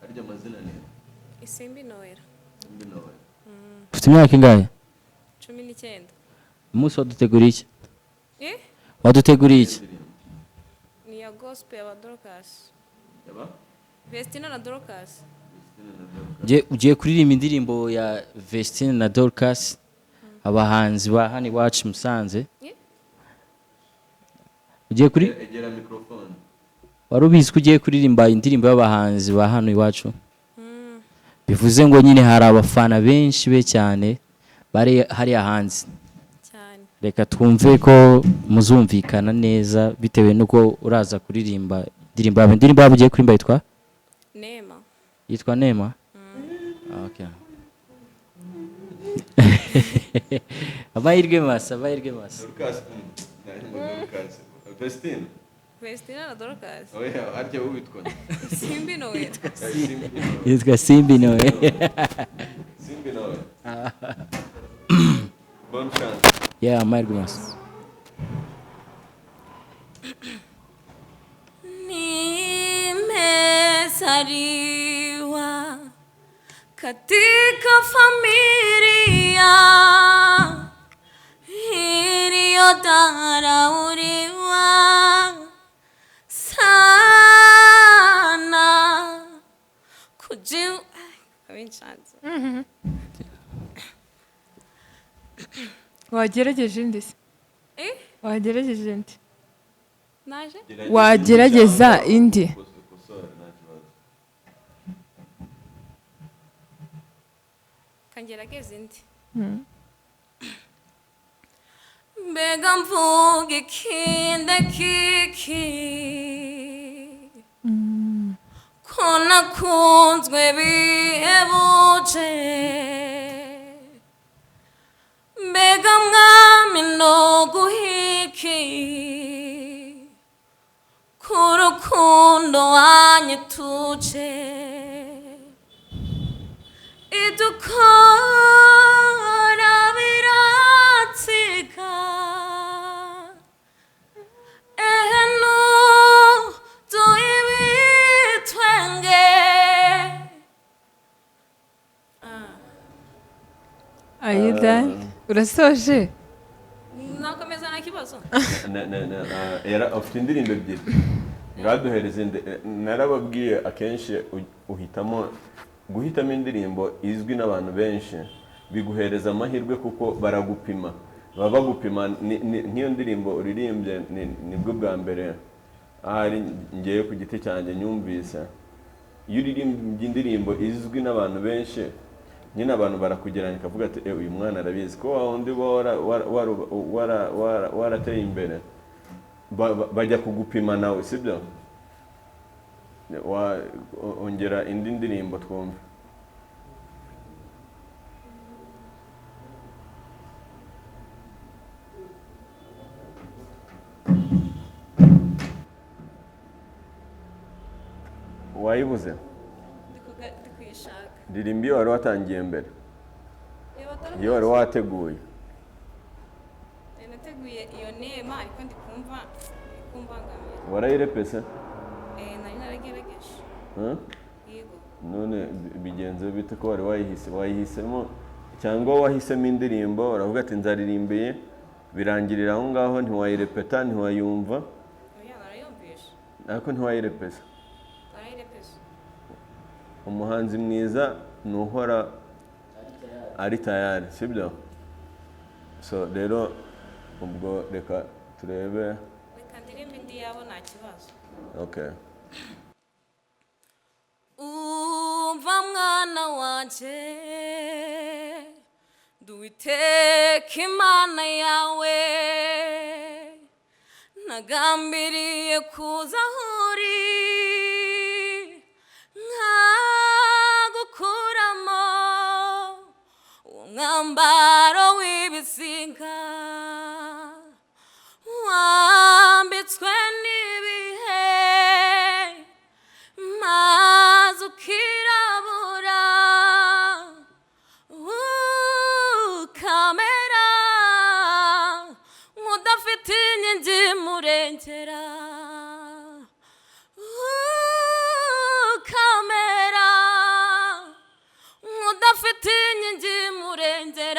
arya amazina ni Isimbi Noella. Ndi nawe. ufite imyaka ingahe 19. umunsi waduteguriye iki Eh? waduteguriye iki Ni ya gospel ya Dorcas. Yaba? Vestina na Dorcas. ugiye kuririmba indirimbo ya Vestine na Dorcas abahanzi ba hano iwacu Musanze Eh? ugiye kuri Egera microphone. wari ubizi ko ugiye kuririmba indirimbo y'abahanzi ba hano iwacu bivuze ngo nyine hari abafana benshi be cyane bari hariya hanze Cyane. reka twumve ko muzumvikana neza bitewe n'uko uraza kuririmba indirimbo yabo ugiye kuririmba yitwa Nema. yitwa Nema okay amahirwe masa Lucas. Lucas. Vestine. Vestina na Dorcas. Oya, arya ubitwa. Isimbi Noella. yitwa Simbi nawe Simbi nawe. Bonne chance. yeah amahirwe masa Nimezaliwa katika familia iliyodharauliwa sana kujiu wagerageje indi se Eh? wagerageje indi Naje? wagerageza indi Kangerageza indi. Mbega mvuga ikinde kiki ko nakunzwe bihebuje mbega mwami no guhiki ku rukundo wanyituje idukora biratsika ehenu tuyibitwenge ayida urasoje nakomeza na kibazo Era ufite indirimbo ebyiri. Ngaduhereze narababwiye akenshi guhitamo indirimbo izwi n'abantu benshi biguhereza amahirwe kuko baragupima baba bagupima nk'iyo ndirimbo uririmbye nibwo bwa mbere ahari ngiye ku giti cyanjye nyumvise iyo uririmbye indirimbo izwi n'abantu benshi nyine abantu barakugerana ikavuga ati uyu mwana arabizi ko wundi warateye imbere bajya kugupima nawe sibyo ongera indi ndirimbo twumve wayibuze ndikuyishaka ndirimba iyo wari watangiye mbere iyo wari wateguye nateguye iyo nema ariko ndikumva ikumbangamira warayirepese nari naragerageje yego none bigenze bite ko wari wayihisemo cyangwa wahisemo indirimbo uravuga ati nzaririmbiye birangirira aho ngaho ntiwayirepeta ntiwayumva oya narayumvisha ariko ntiwayirepesa narayirepesa umuhanzi mwiza ni uhora ari tayari sibyo so rero ubwo reka turebe reka ndirimbe indi yabo nta kibazo okay umva mwana wanje duwiteka imana yawe nagambiriye kuza aho uri nkagukuramo uwo mwambaro w'ibizinga wambitswe n'ibihe maze ukirabura ukamera nk'udafite inkingi murengera nzera